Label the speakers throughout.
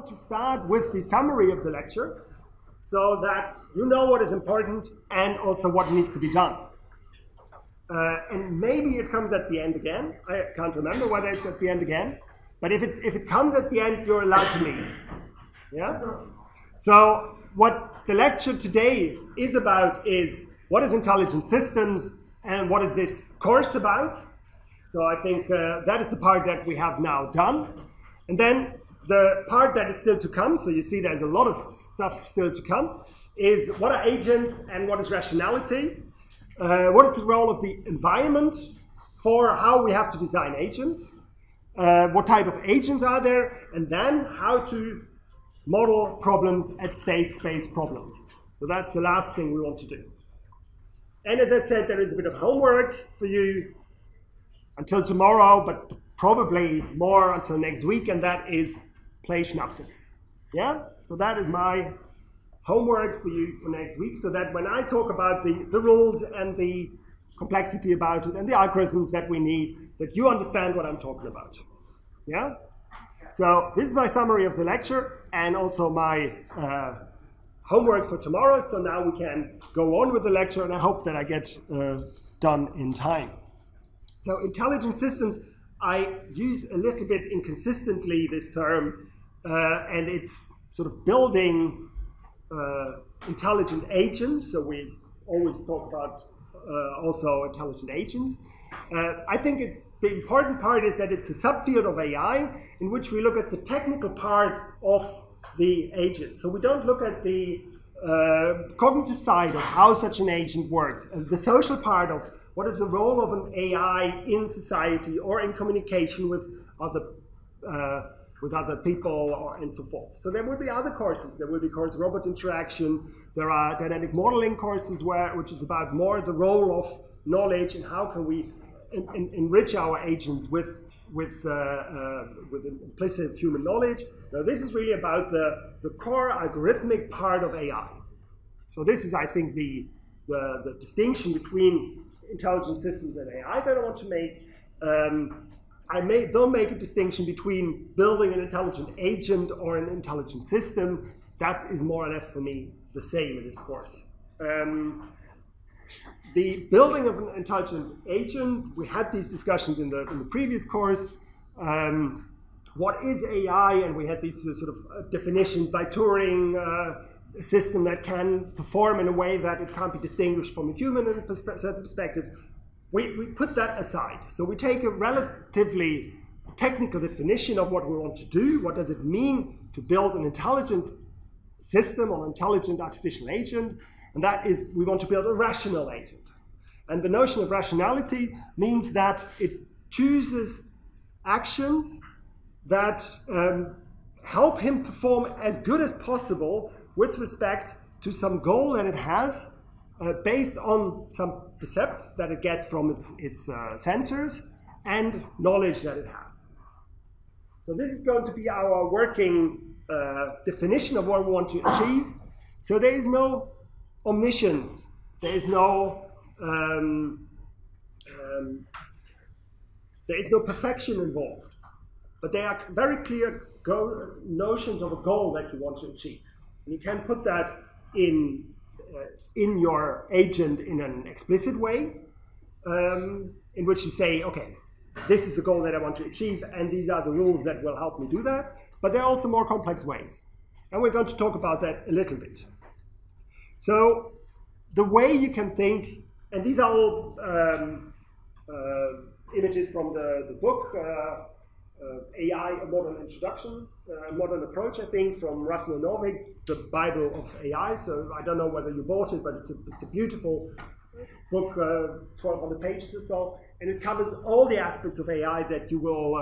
Speaker 1: want to start with the summary of the lecture so that you know what is important and also what needs to be done. And maybe it comes at the end again. I can't remember whether it's at the end again. But if it comes at the end, you're allowed to leave. Yeah? So what the lecture today is about is what is intelligent systems and what is this course about. So I think that is the part that we have now done. And then the part that is still to come, so you see there's a lot of stuff still to come, is what are agents and what is rationality? What is the role of the environment for how we have to design agents? What type of agents are there? And then how to model problems at state space problems. So that's the last thing we want to do. And as I said, there is a bit of homework for you until tomorrow, but probably more until next week, and that is play Schnapsen. Yeah? So that is my homework for you for next week, so that when I talk about the rules and the complexity about it and the algorithms that we need, that you understand what I'm talking about. Yeah? So this is my summary of the lecture and also my homework for tomorrow. So now we can go on with the lecture, and I hope that I get done in time. So intelligent systems, I use a little bit inconsistently this term, and it's sort of building intelligent agents. So we always talk about also intelligent agents. I think the important part is that it's a subfield of AI in which we look at the technical part of the agent. So we don't look at the cognitive side of how such an agent works, the social part of what is the role of an AI in society or in communication with other people and so forth. So there will be other courses. There will be course robot interaction. There are dynamic modeling courses which is about more the role of knowledge and how can we enrich our agents with implicit human knowledge. Now this is really about the core algorithmic part of AI. So this is, I think, the distinction between intelligent systems and AI that I want to make. Don't make a distinction between building an intelligent agent or an intelligent system. That is more or less for me the same in this course. The building of an intelligent agent, we had these discussions in the previous course. What is AI? And we had these sort of definitions by Turing, a system that can perform in a way that it can't be distinguished from a human in a certain perspective. We put that aside. So we take a relatively technical definition of what we want to do. What does it mean to build an intelligent system or intelligent artificial agent? And that is, we want to build a rational agent. And the notion of rationality means that it chooses actions that help him perform as good as possible with respect to some goal that it has, based on some percepts that it gets from its sensors and knowledge that it has. So this is going to be our working definition of what we want to achieve. So there is no omniscience, there is no perfection involved, but there are very clear notions of a goal that you want to achieve. And you can put that in your agent in an explicit way, in which you say, okay, this is the goal that I want to achieve, and these are the rules that will help me do that. But there are also more complex ways. And we're going to talk about that a little bit. So the way you can think, and these are all images from the book, AI, A Modern Introduction, a Modern Approach, I think, from Russell and Norvig, the Bible of AI. So I don't know whether you bought it, but it's a beautiful book, 1,200 pages or so, and it covers all the aspects of AI that you will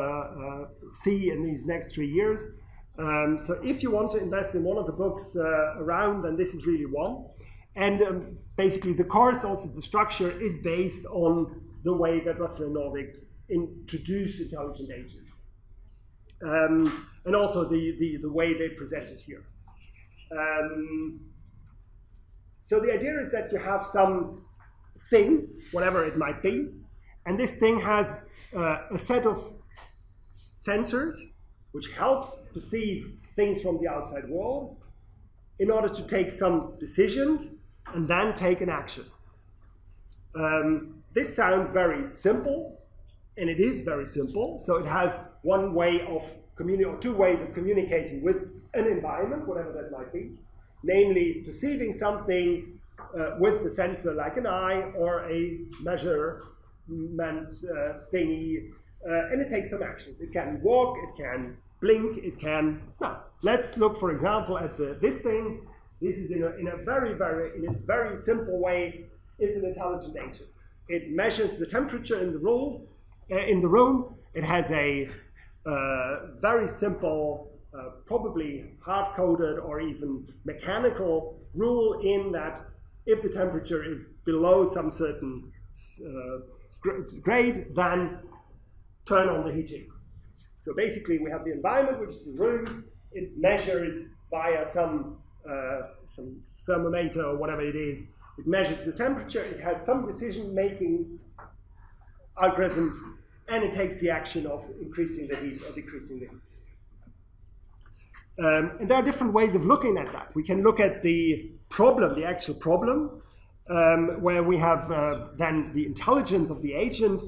Speaker 1: see in these next 3 years. So if you want to invest in one of the books around, then this is really one. And basically the course, also the structure, is based on the way that Russell and Norvig introduce intelligent agents. And also the way they present it here. So the idea is that you have some thing, whatever it might be, and this thing has a set of sensors which helps perceive things from the outside world in order to take some decisions and then take an action. This sounds very simple, and it is very simple. So it has one way of or two ways of communicating with an environment, whatever that might be, namely perceiving some things with the sensor like an eye or a measurement thingy, and it takes some actions. It can walk, it can blink, it can. Now, let's look, for example, at this thing. This is in its very simple way. It's an intelligent agent. It measures the temperature in the room. It has a very simple, probably hard-coded or even mechanical rule in that if the temperature is below some certain grade, then turn on the heating. So basically, we have the environment, which is the room. It measures via some thermometer or whatever it is. It measures the temperature. It has some decision-making algorithm, and it takes the action of increasing the heat or decreasing the heat. And there are different ways of looking at that. We can look at the problem, the actual problem, where we have then the intelligence of the agent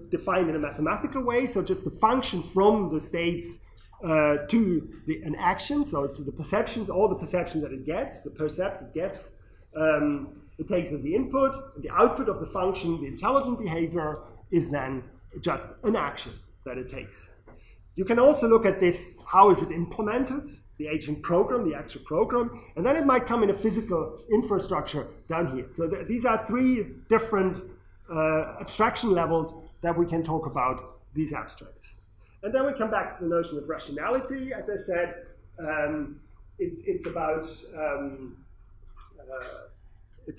Speaker 1: defined in a mathematical way, so just the function from the states to an action, so to the perceptions, all the perceptions that it gets, the percepts it gets, it takes as the input, and the output of the function, the intelligent behavior, is then just an action that it takes. You can also look at this, how is it implemented, the agent program, the actual program, and then it might come in a physical infrastructure down here. So these are three different abstraction levels that we can talk about these abstracts. And then we come back to the notion of rationality. As I said, it's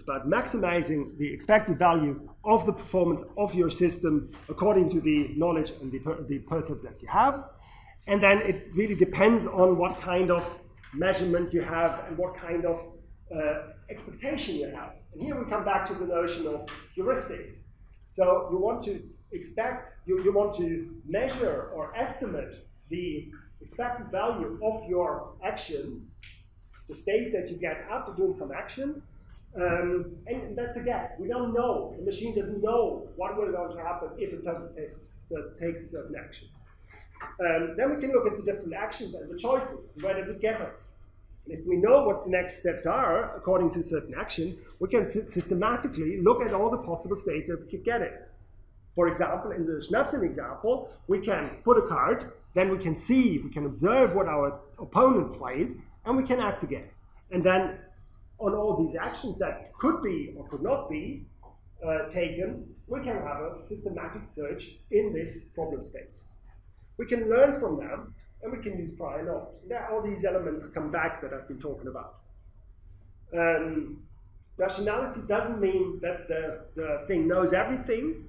Speaker 1: about maximizing the expected value of the performance of your system according to the knowledge and the percepts that you have. And then it really depends on what kind of measurement you have and what kind of expectation you have. And here we come back to the notion of heuristics. So you want to you want to measure or estimate the expected value of your action, the state that you get after doing some action, and that's a guess. We don't know. The machine doesn't know what will going to happen if it doesn't takes a certain action. Then we can look at the different actions and the choices. Where does it get us? And if we know what the next steps are according to a certain action, we can systematically look at all the possible states that we could get it. For example, in the Schnapsen example, we can put a card, then we can observe what our opponent plays, and we can act again. And then on all these actions that could be or could not be taken, we can have a systematic search in this problem space. We can learn from them, and we can use prior knowledge. There, all these elements come back that I've been talking about. Rationality doesn't mean that the thing knows everything.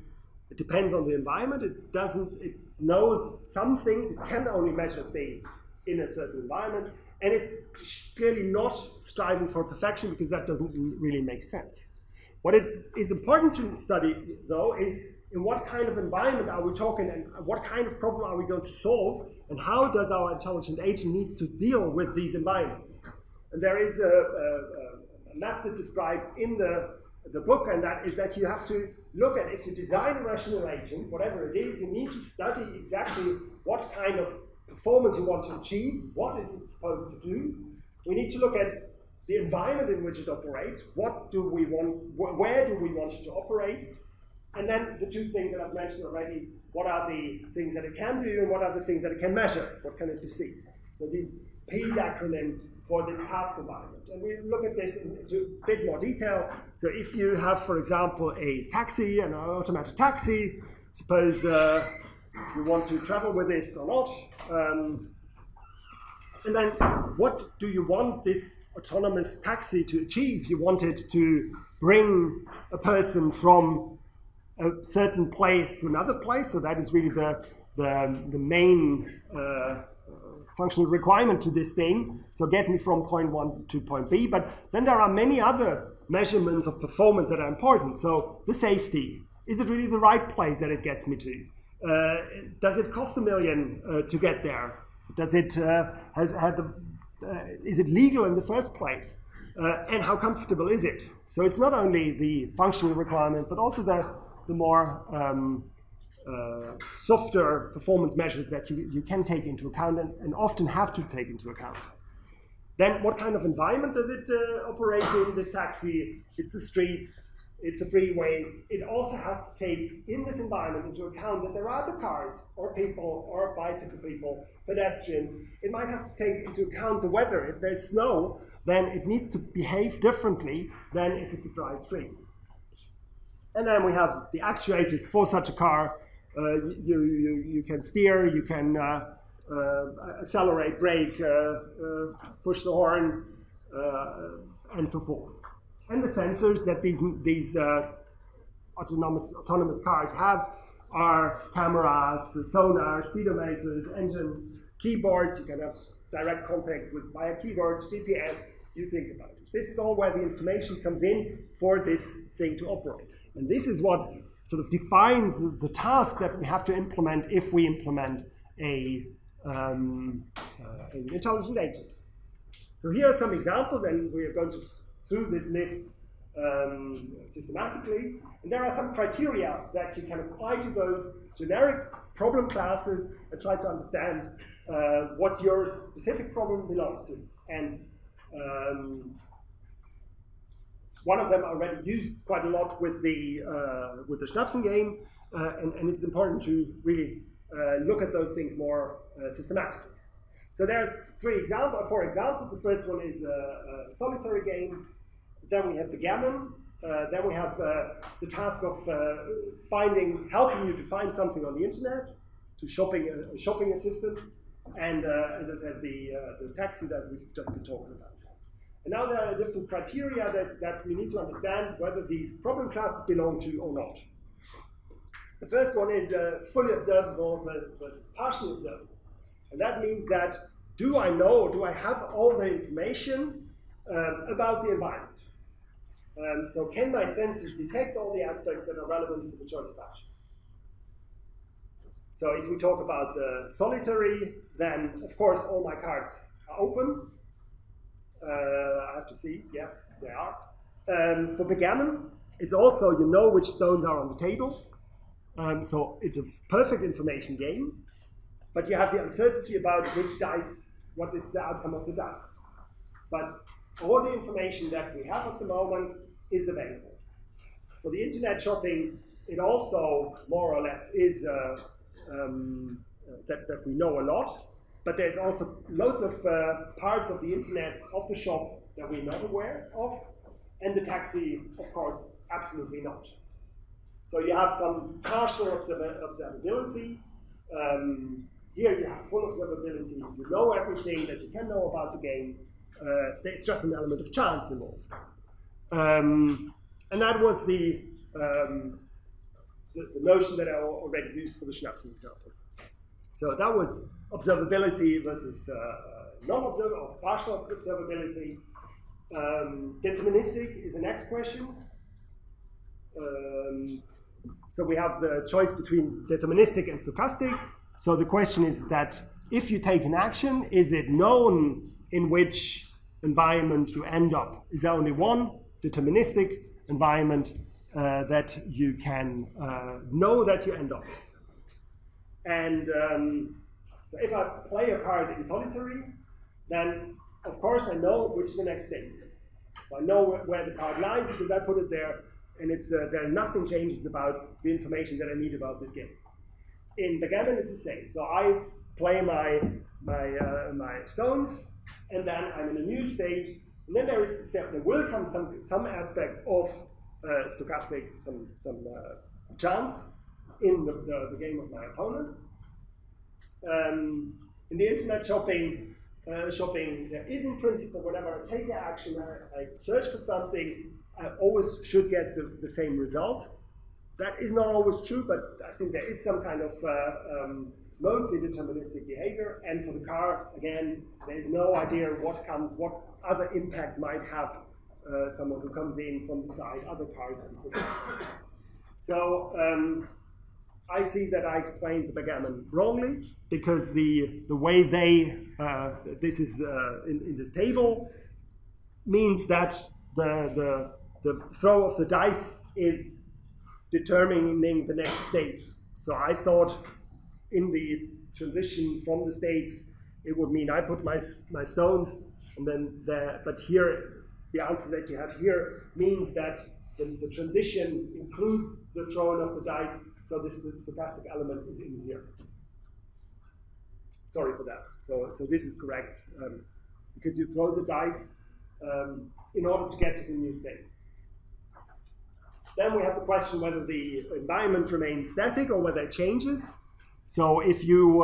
Speaker 1: It depends on the environment. It knows some things. It can only measure things in a certain environment. And it's clearly not striving for perfection, because that doesn't really make sense. What it is important to study, though, is in what kind of environment are we talking, and what kind of problem are we going to solve, and how does our intelligent agent need to deal with these environments. And there is a method described in the book, and that is that you have to look at, if you design a rational agent, whatever it is, you need to study exactly what kind of performance you want to achieve, what is it supposed to do. We need to look at the environment in which it operates, what do we want, where do we want it to operate, and then the two things that I've mentioned already, what are the things that it can do and what are the things that it can measure, what can it perceive. So these PEAS acronym for this task environment. And we look at this into a bit more detail. So if you have, for example, a taxi, an automated taxi, suppose you want to travel with this or not, and then what do you want this autonomous taxi to achieve? You want it to bring a person from a certain place to another place, so that is really the main functional requirement to this thing. So get me from point 1 to point B, but then there are many other measurements of performance that are important. So the safety, is it really the right place that it gets me to? Does it cost $1 million to get there? Does it is it legal in the first place? And how comfortable is it? So it's not only the functional requirement, but also the more softer performance measures that you can take into account and often have to take into account. Then what kind of environment does it operate in, this taxi? It's the streets, it's a freeway. It also has to take in this environment into account that there are other cars or people or bicycle people, pedestrians. It might have to take into account the weather. If there's snow, then it needs to behave differently than if it's a dry street. And then we have the actuators for such a car. You can steer, you can accelerate, brake, push the horn, and so forth. And the sensors that these autonomous cars have are cameras, sonar, speedometers, engines, keyboards. You can have direct contact with via keyboards, GPS. You think about it. This is all where the information comes in for this thing to operate. And this is what sort of defines the task that we have to implement if we implement an intelligent agent. So here are some examples, and we are going to through this list systematically. And there are some criteria that you can apply to those generic problem classes and try to understand what your specific problem belongs to. And one of them already used quite a lot with the Schnapsen game, and it's important to really look at those things more systematically. So there are four examples. The first one is a solitary game. Then we have the gammon. Then we have the task of helping you to find something on the internet, to a shopping assistant, and as I said, the taxi that we've just been talking about. And now there are different criteria that we need to understand whether these problem classes belong to or not. The first one is fully observable versus partially observable. And that means that do I have all the information about the environment? So can my sensors detect all the aspects that are relevant for the choice of action? So if we talk about the solitary, then of course all my cards are open. I have to see, yes, they are. For backgammon, it's also, you know which stones are on the table. So it's a perfect information game, but you have the uncertainty about which dice, what is the outcome of the dice. But all the information that we have at the moment is available. For the internet shopping, it also more or less is that we know a lot. But there's also loads of parts of the internet, of the shops, that we're not aware of. And the taxi, of course, absolutely not. So you have some partial observability. Here you have full observability. You know everything that you can know about the game. There's just an element of chance involved. And that was the notion that I already used for the Schnapsen example. So that was observability versus non-observable or partial observability. Deterministic is the next question. So we have the choice between deterministic and stochastic. So the question is that if you take an action, is it known in which environment you end up? Is there only one deterministic environment that you can know that you end up in? And so if I play a card in solitary, then of course I know which the next state is. So I know where the card lies because I put it there, and it's there nothing changes about the information that I need about this game. In backgammon, it's the same. So I play my stones, and then I'm in a new state, and then there will come some aspect of stochastic, some chance in the game of my opponent. In the internet shopping, there is in principle, whenever I take an action, I search for something, I always should get the same result. That is not always true, but I think there is some kind of mostly deterministic behavior. And for the car, again, there is no idea what other impact might have someone who comes in from the side, other cars, and so forth. So I see that I explained the backgammon wrongly, because the way this is in this table means that the throw of the dice is determining the next state. So I thought in the transition from the states, it would mean I put my stones, and then but here, the answer that you have here means that the transition includes the throwing of the dice, so this stochastic element is in here. Sorry for that. So this is correct, because you throw the dice in order to get to the new state. Then we have the question whether the environment remains static or whether it changes. So if you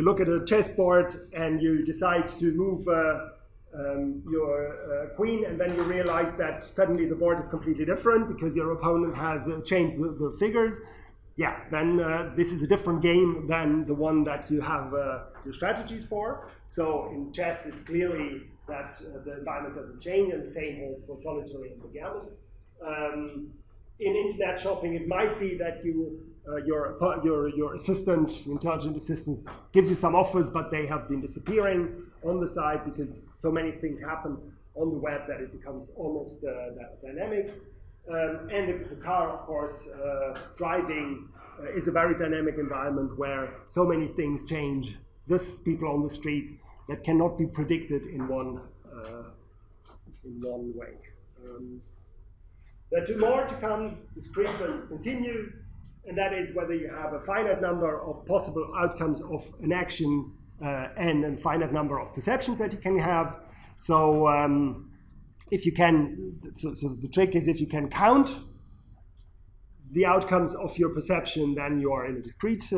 Speaker 1: look at a chessboard and you decide to move your queen, and then you realize that suddenly the board is completely different because your opponent has changed the figures, yeah, then this is a different game than the one that you have your strategies for. So in chess, it's clearly that the environment doesn't change, and the same holds for solitary and backgammon. In internet shopping, it might be that your assistant, intelligent assistant, gives you some offers, but they have been disappearing on the side because so many things happen on the web that it becomes almost dynamic. And the car, of course, driving is a very dynamic environment where so many things change. There's people on the street that cannot be predicted in one way. There are two more to come, discrete versus continued, and that is whether you have a finite number of possible outcomes of an action and a finite number of perceptions that you can have. So if you can, so the trick is if you can count the outcomes of your perception, then you are in a discrete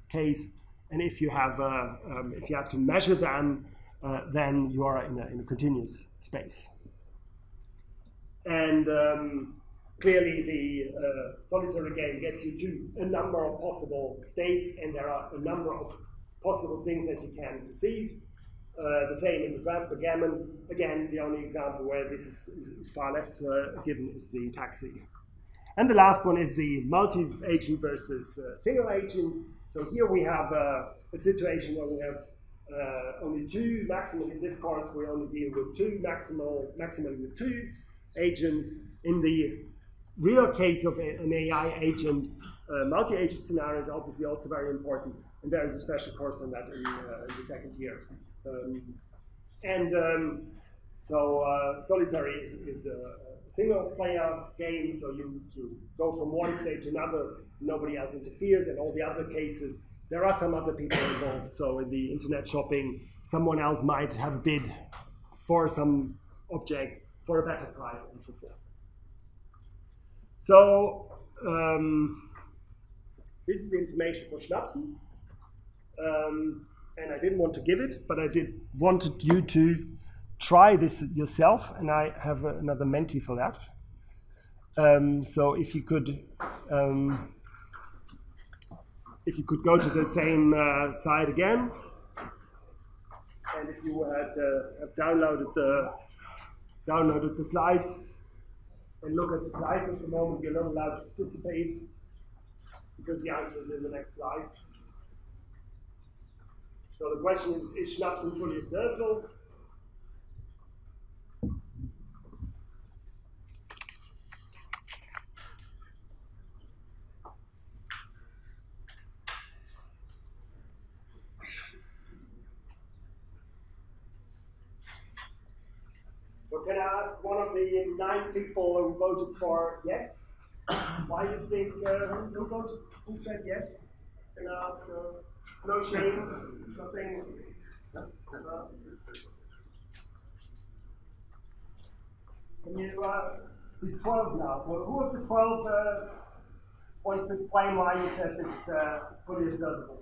Speaker 1: case, and if you have to measure them, then you are in a continuous space. And clearly the solitary game gets you to a number of possible states, and there are a number of possible things that you can perceive. The same in the backgammon. Again, the only example where this is far less given is the taxi. And the last one is the multi-agent versus single agent. So here we have a situation where we have only two, maximum in this course we only deal with two, maximally with two agents. In the real case of an AI agent, multi-agent scenario is obviously also very important, and there is a special course on that in the second year. So solitary is a single player game, so you go from one state to another, nobody else interferes, and all the other cases, there are some other people involved. So in the internet shopping, someone else might have a bid for some object for a better price and so forth. So this is the information for Schnapsen. And I didn't want to give it, but I wanted you to try this yourself, and I have another Menti for that. So if you could go to the same site again, and if you have downloaded the slides and look at the slides at the moment, you're not allowed to participate because the answer is in the next slide. So the question is Schnapsen fully observable? So can I ask one of the 9 people who voted for yes? Why do you think who said yes? Can I ask? No shame, nothing. Can you, there's 12 now, so who of the 12 wants to explain why you said it's fully observable?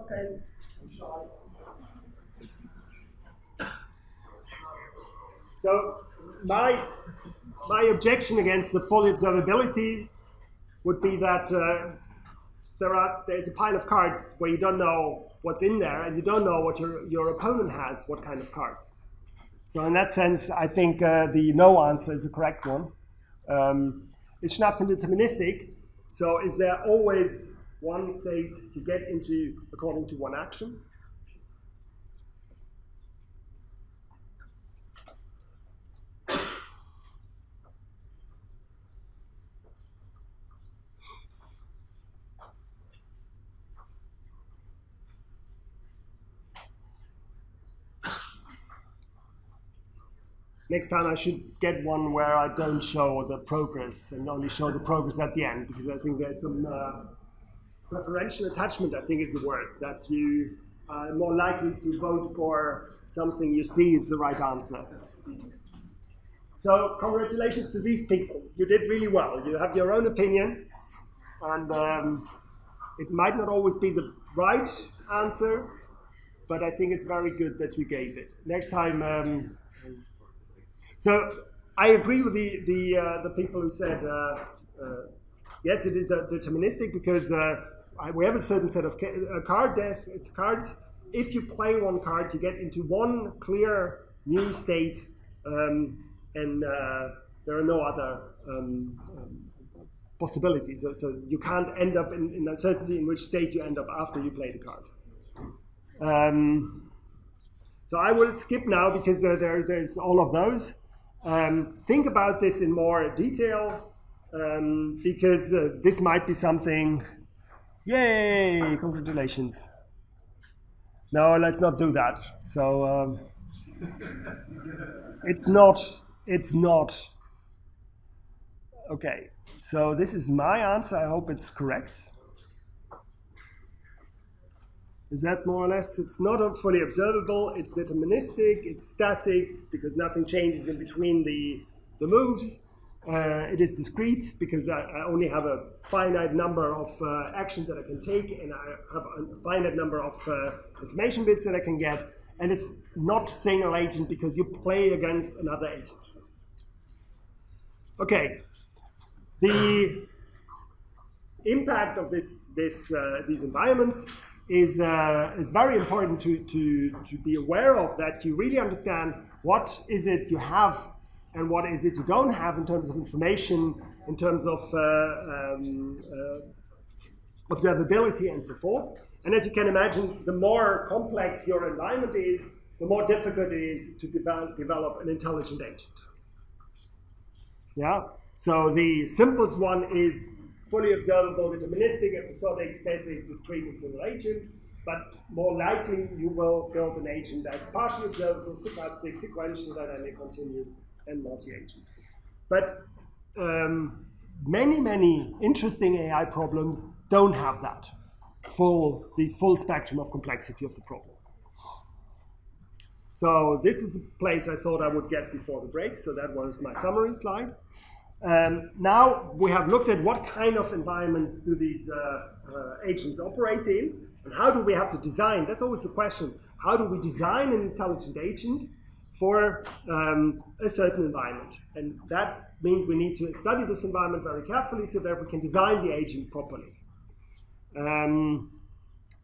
Speaker 1: Okay, I'm shy. So my objection against the full observability would be that there's a pile of cards where you don't know what's in there, and you don't know what your opponent has, what kind of cards. So in that sense, I think the no answer is the correct one. Is Schnapsen deterministic? So is there always one state you get into according to one action? Next time I should get one where I don't show the progress and only show the progress at the end, because I think there's some preferential attachment, I think is the word, that you are more likely to vote for something you see is the right answer. So congratulations to these people. You did really well. You have your own opinion, and it might not always be the right answer, but I think it's very good that you gave it. Next time, so I agree with the people who said, yes, it is deterministic because we have a certain set of cards. If you play one card, you get into one clear new state, and there are no other possibilities. So you can't end up in uncertainty in which state you end up after you play the card. So I will skip now because there's all of those. Think about this in more detail, because this might be something. Yay! Congratulations. No, let's not do that. So it's not. Okay, so this is my answer. I hope it's correct. Is that more or less? It's not fully observable, it's deterministic, it's static, because nothing changes in between the moves. It is discrete, because I only have a finite number of actions that I can take, and I have a finite number of information bits that I can get. And it's not single agent, because you play against another agent. Okay, the impact of these environments is very important to be aware of, that you really understand what is it you have and what is it you don't have in terms of information, in terms of observability and so forth. And as you can imagine, the more complex your environment is, the more difficult it is to develop an intelligent agent. Yeah. So the simplest one is fully observable, deterministic, episodic, static, discrete, and single agent. But more likely, you will build an agent that's partially observable, stochastic, sequential, dynamic, continuous, and multi-agent. But many interesting AI problems don't have that full spectrum of complexity of the problem. So this is the place I thought I would get before the break. So that was my summary slide. Now we have looked at what kind of environments do these agents operate in, and how do we have to design? That's always the question. How do we design an intelligent agent for a certain environment? And that means we need to study this environment very carefully so that we can design the agent properly.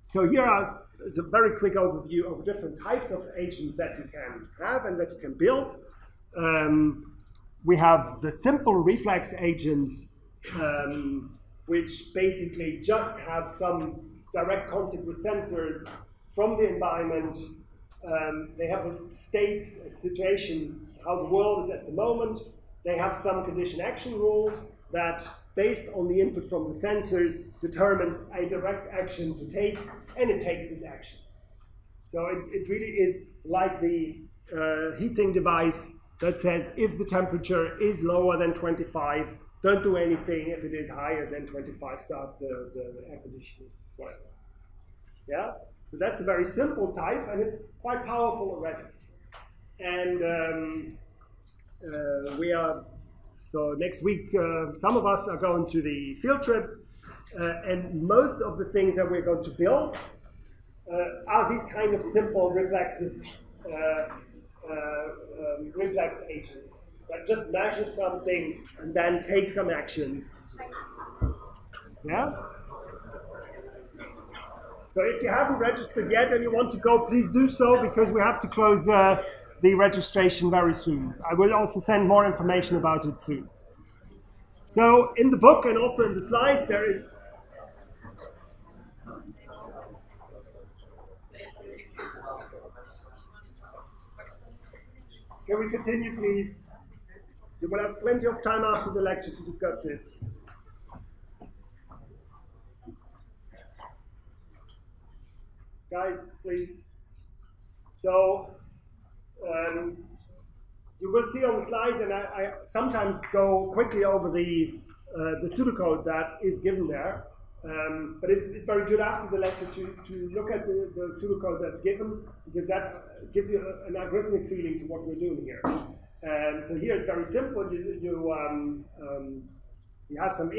Speaker 1: So here is a very quick overview of different types of agents that you can have and that you can build. We have the simple reflex agents, which basically just have some direct contact with sensors from the environment. They have a state, a situation, how the world is at the moment. They have some condition action rule that, based on the input from the sensors, determines a direct action to take, and it takes this action. So it really is like the heating device that says if the temperature is lower than 25, don't do anything. If it is higher than 25, start the air conditioning, whatever. Yeah? So that's a very simple type, and it's quite powerful already. And so next week, some of us are going to the field trip, and most of the things that we're going to build are these kind of simple reflexive reflex agents that just measure something and then take some actions. Yeah? So if you haven't registered yet and you want to go, please do so, because we have to close the the registration very soon. I will also send more information about it soon. So in the book and also in the slides, there is Can we continue, please? You will have plenty of time after the lecture to discuss this. Guys, please. So, you will see on the slides, and I sometimes go quickly over the pseudocode that is given there. But it's very good after the lecture to look at the pseudocode that's given, because that gives you an algorithmic feeling to what we're doing here. And so here it's very simple. You have some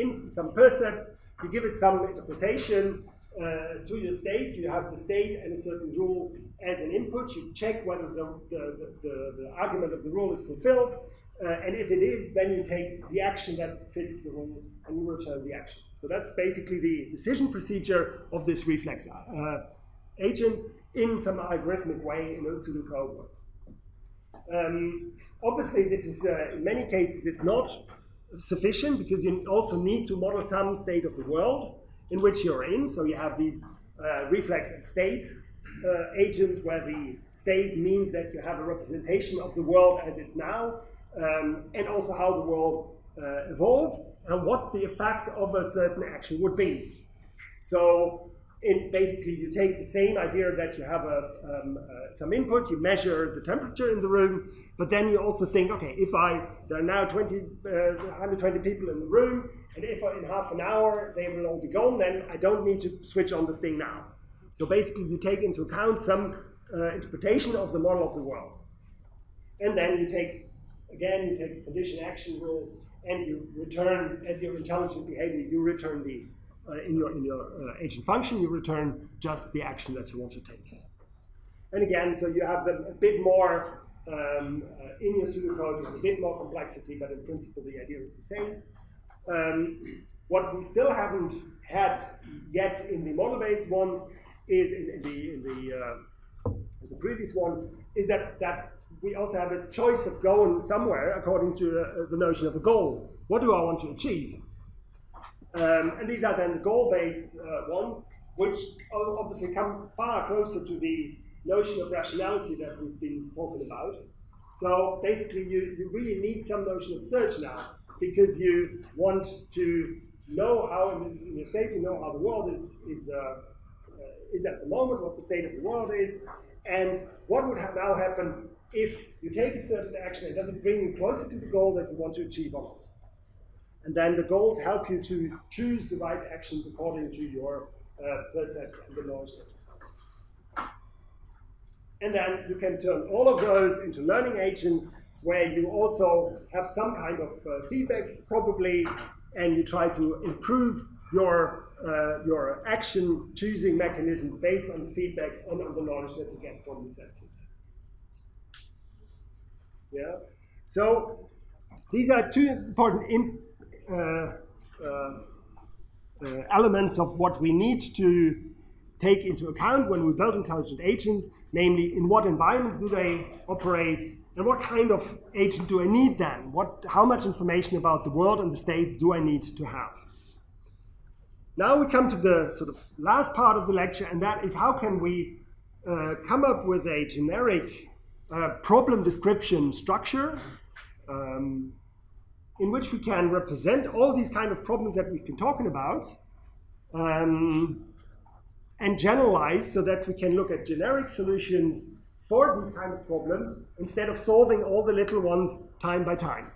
Speaker 1: percept, you give it some interpretation to your state. You have the state and a certain rule as an input. You check whether the argument of the rule is fulfilled. And if it is, then you take the action that fits the rule and you return the action. So that's basically the decision procedure of this reflex agent in some algorithmic way in a pseudocode. Obviously, this is in many cases it's not sufficient, because you also need to model some state of the world in which you're in. So you have these reflex and state agents, where the state means that you have a representation of the world as it's now, and also how the world evolves and what the effect of a certain action would be. So basically you take the same idea that you have some input, you measure the temperature in the room, but then you also think, okay, if there are now 120 people in the room, and if in half an hour they will all be gone, then I don't need to switch on the thing now. So basically you take into account some interpretation of the model of the world. And then you take the condition action rule, and you return, as your intelligent behavior, you return in your agent function, you return just the action that you want to take. And again, so you have a bit more in your pseudocode, you have a bit more complexity, but in principle the idea is the same. What we still haven't had yet in the model-based ones is in the previous one, is that we also have a choice of going somewhere according to the notion of a goal. What do I want to achieve? And these are then the goal-based ones, which obviously come far closer to the notion of rationality that we've been talking about. So basically you really need some notion of search now, because you want to know how, in your state, you know how the world is at the moment, what the state of the world is, and what would now happen if you take a certain action and does it bring you closer to the goal that you want to achieve or not. And then the goals help you to choose the right actions according to your percepts and the knowledge that you have. And then you can turn all of those into learning agents, where you also have some kind of feedback, probably, and you try to improve your action choosing mechanism based on the feedback and on the knowledge that you get from the sensors. Yeah. So these are two important elements of what we need to take into account when we build intelligent agents, namely in what environments do they operate, and what kind of agent do I need then? How much information about the world and the states do I need to have? Now we come to the sort of last part of the lecture, and that is how can we come up with a generic problem description structure in which we can represent all these kind of problems that we've been talking about, and generalize so that we can look at generic solutions for these kind of problems instead of solving all the little ones time by time.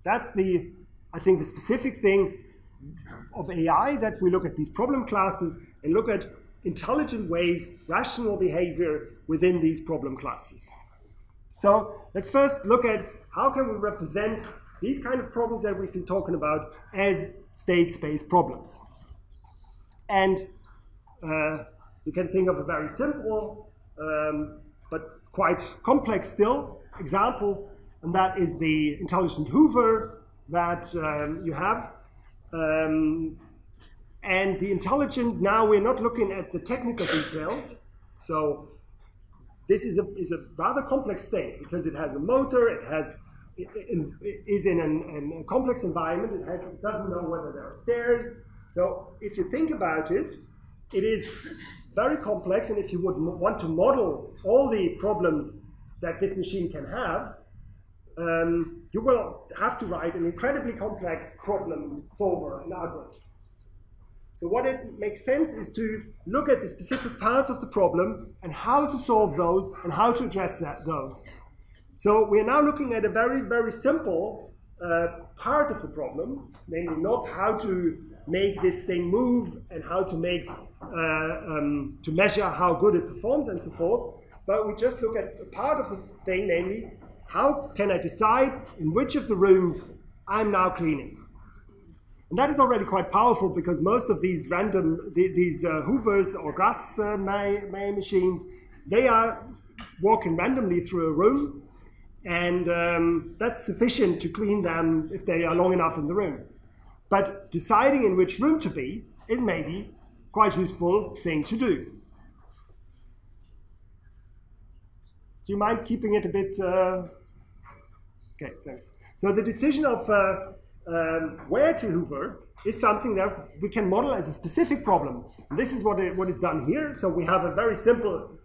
Speaker 1: That's I think the specific thing of AI, that we look at these problem classes and look at intelligent ways, rational behavior within these problem classes. So let's first look at how can we represent these kind of problems that we've been talking about as state space problems. And you can think of a very simple but quite complex still example, and that is the intelligent Hoover that you have. And the intelligence, now we're not looking at the technical details. So this is a rather complex thing because it has a motor, it is in a complex environment, it doesn't know whether there are stairs. So if you think about it, it is very complex, and if you would want to model all the problems that this machine can have, you will have to write an incredibly complex problem solver, an algorithm. So what it makes sense is to look at the specific parts of the problem and how to solve those and how to address those. So we're now looking at a very, very simple part of the problem, namely not how to make this thing move and how to make to measure how good it performs and so forth, but we just look at a part of the thing, namely how can I decide in which of the rooms I'm now cleaning. And that is already quite powerful because most of these Hoovers or gas May machines, they are walking randomly through a room, and that's sufficient to clean them if they are long enough in the room. But deciding in which room to be is maybe quite a useful thing to do. Do you mind keeping it a bit? Okay, thanks. So the decision of where to hoover is something that we can model as a specific problem. And this is what is done here. So we have a very simple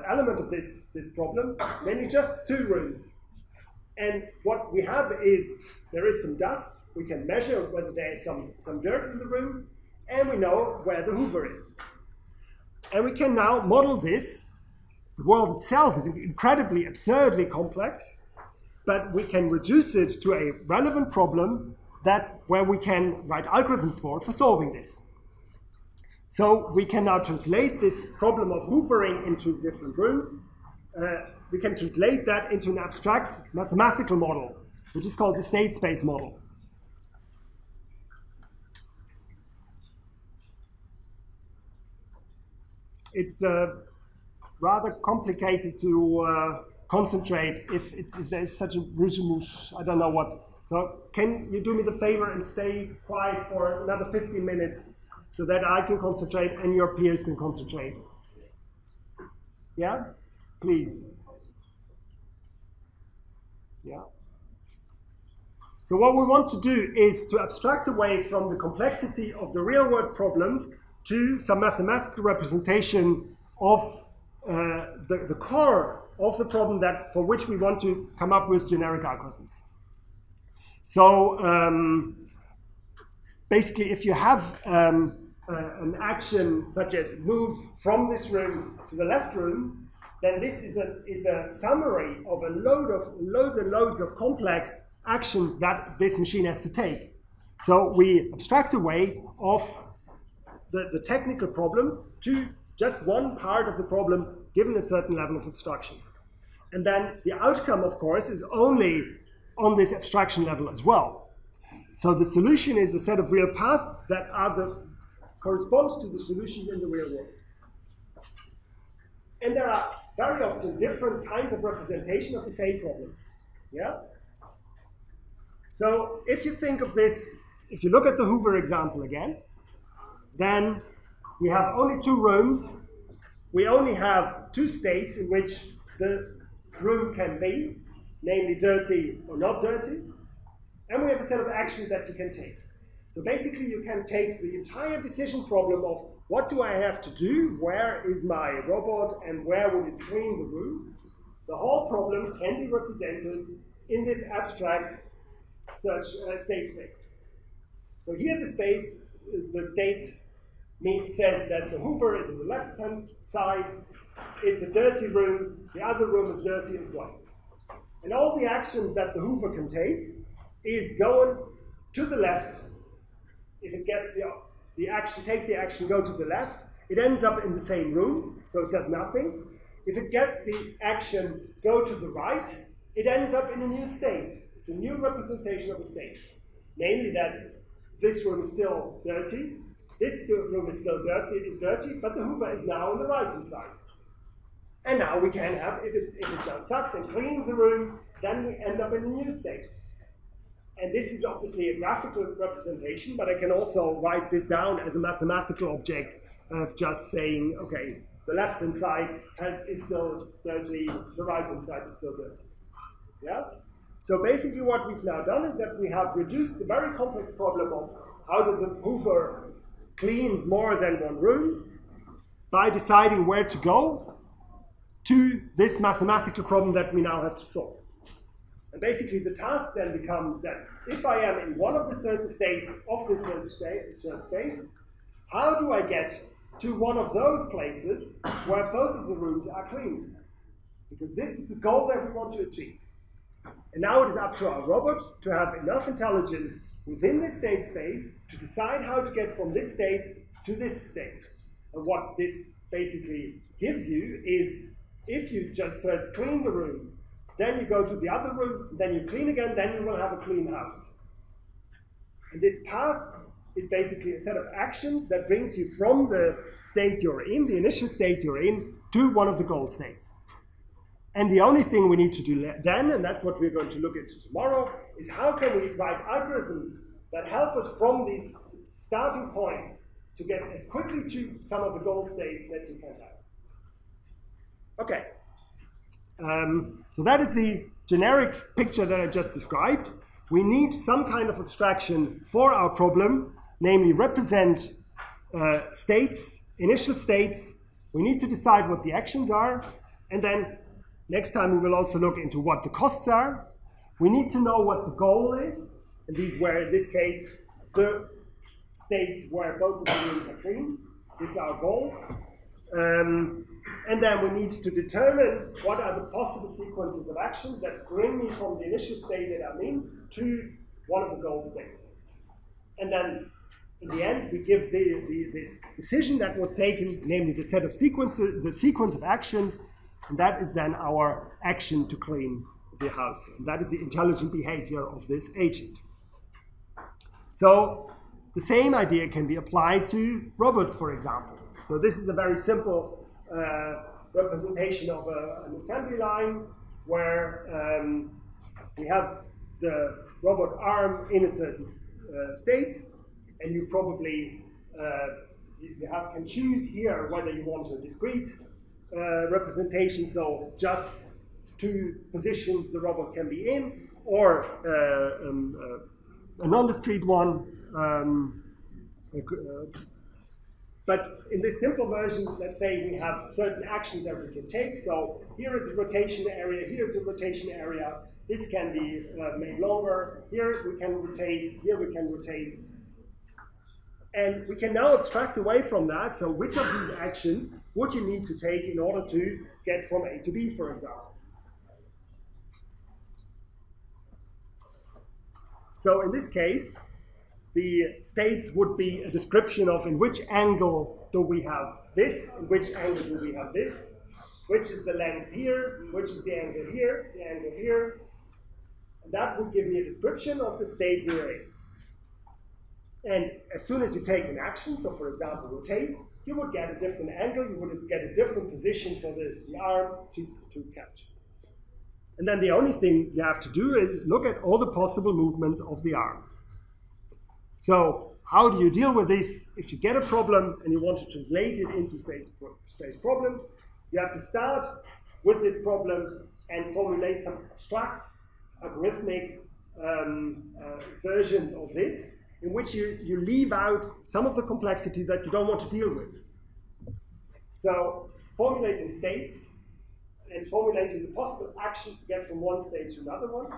Speaker 1: element of this problem, namely just two rooms. And what we have is there is some dust. We can measure whether there is some dirt in the room, and we know where the hoover is. And we can now model this. The world itself is incredibly, absurdly complex, but we can reduce it to a relevant problem where we can write algorithms for solving this. So we can now translate this problem of hoovering into different rooms. We can translate that into an abstract mathematical model, which is called the state space model. It's rather complicated to concentrate if there's such a rouge-mouche, I don't know what. So can you do me the favor and stay quiet for another 15 minutes so that I can concentrate and your peers can concentrate? Yeah? Please. Yeah. So what we want to do is to abstract away from the complexity of the real-world problems to some mathematical representation of the core of the problem for which we want to come up with generic algorithms. So basically, if you have an action such as move from this room to the left room, then this is a summary of loads and loads of complex actions that this machine has to take. So we abstract away of the technical problems to just one part of the problem given a certain level of abstraction. And then the outcome, of course, is only on this abstraction level as well. So the solution is a set of real paths that corresponds to the solution in the real world. And there are very often different kinds of representation of the same problem. Yeah? So if you think of this, if you look at the Hoover example again, then we have only two rooms. We only have two states in which the room can be, namely dirty or not dirty. And we have a set of actions that you can take. So basically you can take the entire decision problem of what do I have to do, where is my robot, and where would it clean the room. The whole problem can be represented in this abstract state space. So here the state says that the Hoover is on the left-hand side, it's a dirty room, the other room is dirty as well. And all the actions that the Hoover can take is going to the left. If it gets the action, take the action, go to the left, it ends up in the same room, so it does nothing. If it gets the action, go to the right, it ends up in a new state. It's a new representation of a state. Namely that this room is still dirty, this room is still dirty, but the Hoover is now on the right-hand side. And now we can have, if it now sucks and cleans the room, then we end up in a new state. And this is obviously a graphical representation, but I can also write this down as a mathematical object of just saying, okay, the left-hand side is still dirty, the right-hand side is still dirty. Yeah? So basically what we've now done is that we have reduced the very complex problem of how does a Hoover cleans more than one room by deciding where to go to this mathematical problem that we now have to solve. And basically the task then becomes that if I am in one of the certain states of this certain space, how do I get to one of those places where both of the rooms are clean? Because this is the goal that we want to achieve. And now it is up to our robot to have enough intelligence within this state space to decide how to get from this state to this state. And what this basically gives you is, if you just first clean the room, then you go to the other room, then you clean again, then you will have a clean house. And this path is basically a set of actions that brings you from the state you're in, the initial state you're in, to one of the goal states. And the only thing we need to do then, and that's what we're going to look into tomorrow, is how can we write algorithms that help us from these starting points to get as quickly to some of the goal states that you can have. Okay. So that is the generic picture that I just described. We need some kind of abstraction for our problem, namely represent states, initial states. We need to decide what the actions are, and then next time we will also look into what the costs are. We need to know what the goal is, and these were, in this case, the states where both of the rooms are clean. These are our goals. And then we need to determine what are the possible sequences of actions that bring me from the initial state that I'm in to one of the goal states. And then, in the end, we give this decision that was taken, namely the set of sequences, the sequence of actions, and that is then our action to clean the house. And that is the intelligent behavior of this agent. So the same idea can be applied to robots, for example. So this is a very simple representation of an assembly line where we have the robot arm in a certain state, and you probably can choose here whether you want a discrete representation, so just 2 positions the robot can be in, or a non-discrete one. But in this simple version, let's say we have certain actions that we can take. So here is a rotation area, here is a rotation area. This can be made longer. Here we can rotate, here we can rotate. And we can now abstract away from that. So which of these actions would you need to take in order to get from A to B, for example? So in this case, the states would be a description of in which angle do we have this, in which angle do we have this, which is the length here, which is the angle here, the angle here. And that would give me a description of the state we're in. And as soon as you take an action, so for example rotate, you would get a different angle, you would get a different position for the arm to catch. And then the only thing you have to do is look at all the possible movements of the arm. So how do you deal with this? If you get a problem and you want to translate it into space problem, you have to start with this problem and formulate some abstract algorithmic versions of this, in which you leave out some of the complexity that you don't want to deal with. So formulating states and formulating the possible actions to get from one state to another one.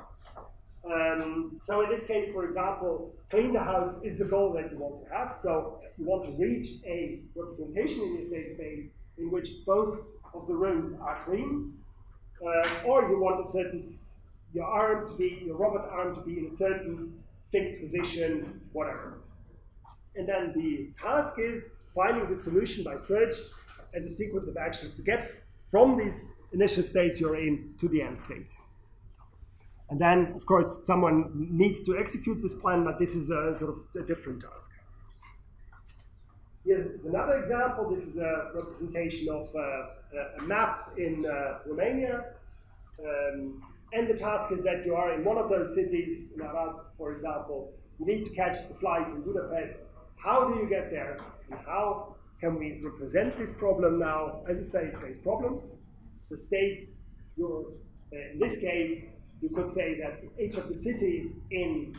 Speaker 1: So in this case, for example, clean the house is the goal that you want to have. So you want to reach a representation in your state space in which both of the rooms are clean, or you want your robot arm to be in a certain fixed position, whatever. And then the task is finding the solution by search as a sequence of actions to get from these initial states you're in to the end states. And then, of course, someone needs to execute this plan, but this is a sort of a different task. Here's another example. This is a representation of a map in Romania. And the task is that you are in one of those cities, in Arad, for example. You need to catch the flight in Budapest. How do you get there? And how can we represent this problem now as a state space problem? The states, in this case, you could say that each of the cities in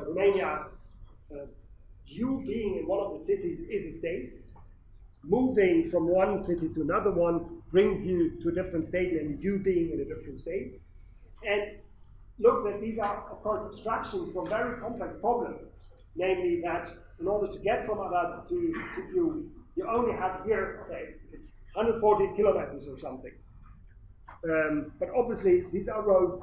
Speaker 1: Romania, you being in one of the cities is a state. Moving from one city to another one brings you to a different state, and you being in a different state. And look that these are, of course, abstractions from very complex problems. Namely that in order to get from Arad to Sibiu, you only have here, okay, it's 140 kilometers or something. But obviously, these are roads,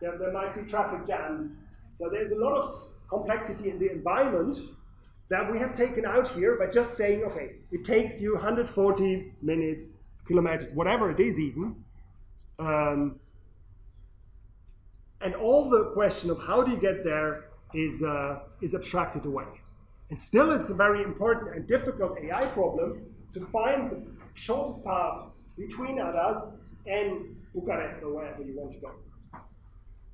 Speaker 1: there might be traffic jams. So there's a lot of complexity in the environment that we have taken out here by just saying, okay, it takes you 140 minutes, kilometers, whatever it is even. And all the question of how do you get there is abstracted away. And still it's a very important and difficult AI problem to find the shortest path between Arad and Bucharest or wherever you want to go.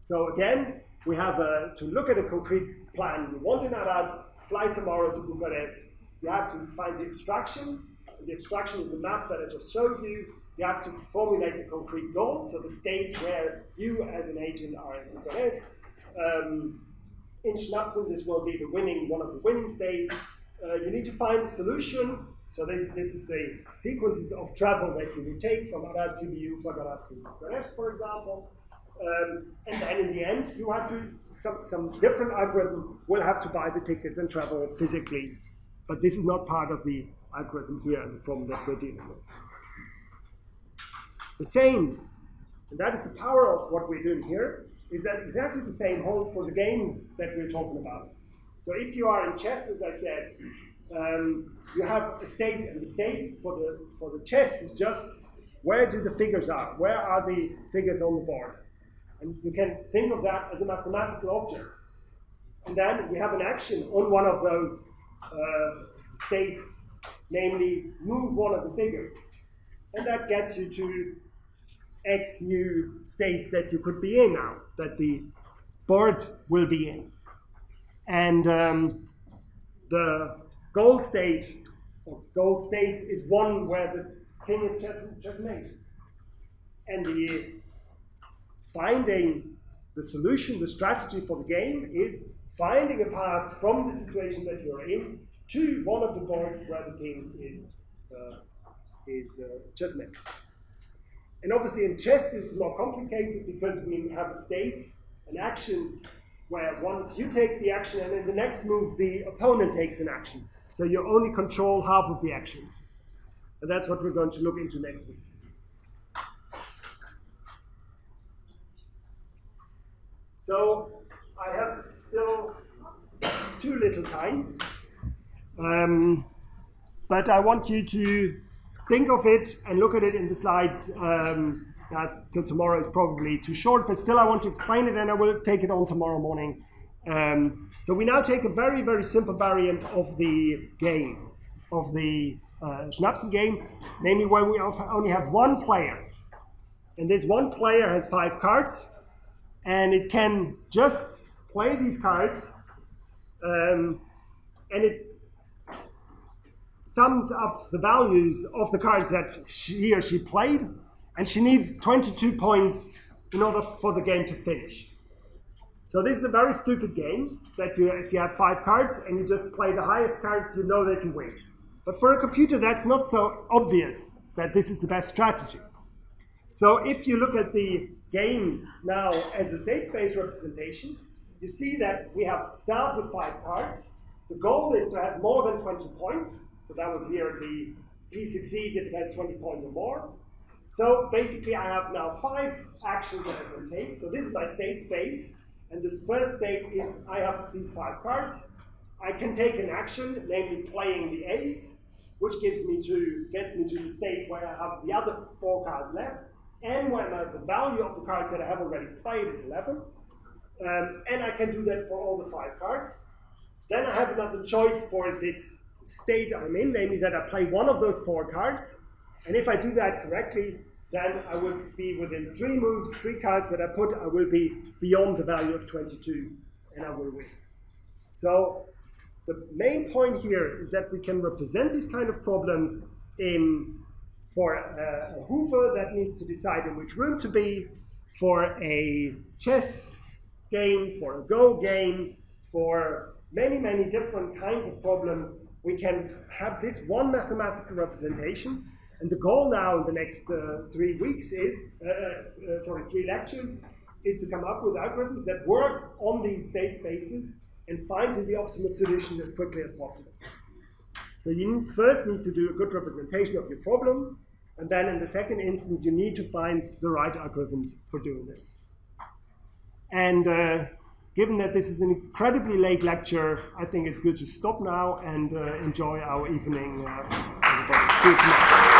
Speaker 1: So again, we have to look at a concrete plan. You want in Arad, fly tomorrow to Bucharest. You have to find the abstraction. The abstraction is a map that I just showed you. You have to formulate the concrete goal, so the state where you as an agent are in Bucharest. In Schnapsen, this will be one of the winning states. You need to find a solution. So this is the sequences of travel that you would take from Arad, Sibiu, Făgăraș to Bucharest, for example. And then in the end, you have to, some different algorithm will have to buy the tickets and travel physically. But this is not part of the algorithm here and the problem that we're dealing with. The same, and that is the power of what we're doing here, is that exactly the same holds for the games that we're talking about. So if you are in chess, as I said, you have a state, and the state for the chess is just where do the figures are? Where are the figures on the board? And you can think of that as a mathematical object. And then we have an action on one of those states, namely move one of the figures. And that gets you to X new states that you could be in now, that the board will be in. And the goal state, or goal states, is one where the king is just made. And the finding the solution, the strategy for the game is finding a path from the situation that you're in to one of the boards where the king is chessmate. And obviously in chess this is more complicated because we have a state, an action, where once you take the action and in the next move the opponent takes an action. So you only control half of the actions. And that's what we're going to look into next week. So I have still too little time, but I want you to think of it and look at it in the slides. Till tomorrow is probably too short, but still I want to explain it and I will take it on tomorrow morning. So we now take a very, very simple variant of the game, of the Schnapsen game, namely where we only have one player. And this one player has 5 cards, and it can just play these cards, and it sums up the values of the cards that he or she played, and she needs 22 points in order for the game to finish. So this is a very stupid game, that if you have 5 cards and you just play the highest cards, you know that you win. But for a computer, that's not so obvious that this is the best strategy. So if you look at the game now as a state space representation, you see that we have start with 5 cards. The goal is to have more than 20 points. So that was here, the P succeeds if it has 20 points or more. So basically I have now 5 actions that I can take. So this is my state space. And this first state is I have these 5 cards. I can take an action, namely playing the ace, which gets me to the state where I have the other 4 cards left. And when the value of the cards that I have already played is 11. And I can do that for all the 5 cards. Then I have another choice for this state I'm in, namely that I play one of those 4 cards. And if I do that correctly, then I will be within 3 moves, 3 cards that I put, I will be beyond the value of 22, and I will win. So the main point here is that we can represent these kind of problems for a Hoover that needs to decide in which room to be, for a chess game, for a Go game, for many, many different kinds of problems. We can have this one mathematical representation. And the goal now in the next 3 weeks is, 3 lectures, is to come up with algorithms that work on these state spaces and find the optimal solution as quickly as possible. So you first need to do a good representation of your problem, and then in the second instance, you need to find the right algorithms for doing this. And given that this is an incredibly late lecture, I think it's good to stop now and enjoy our evening. See you tomorrow.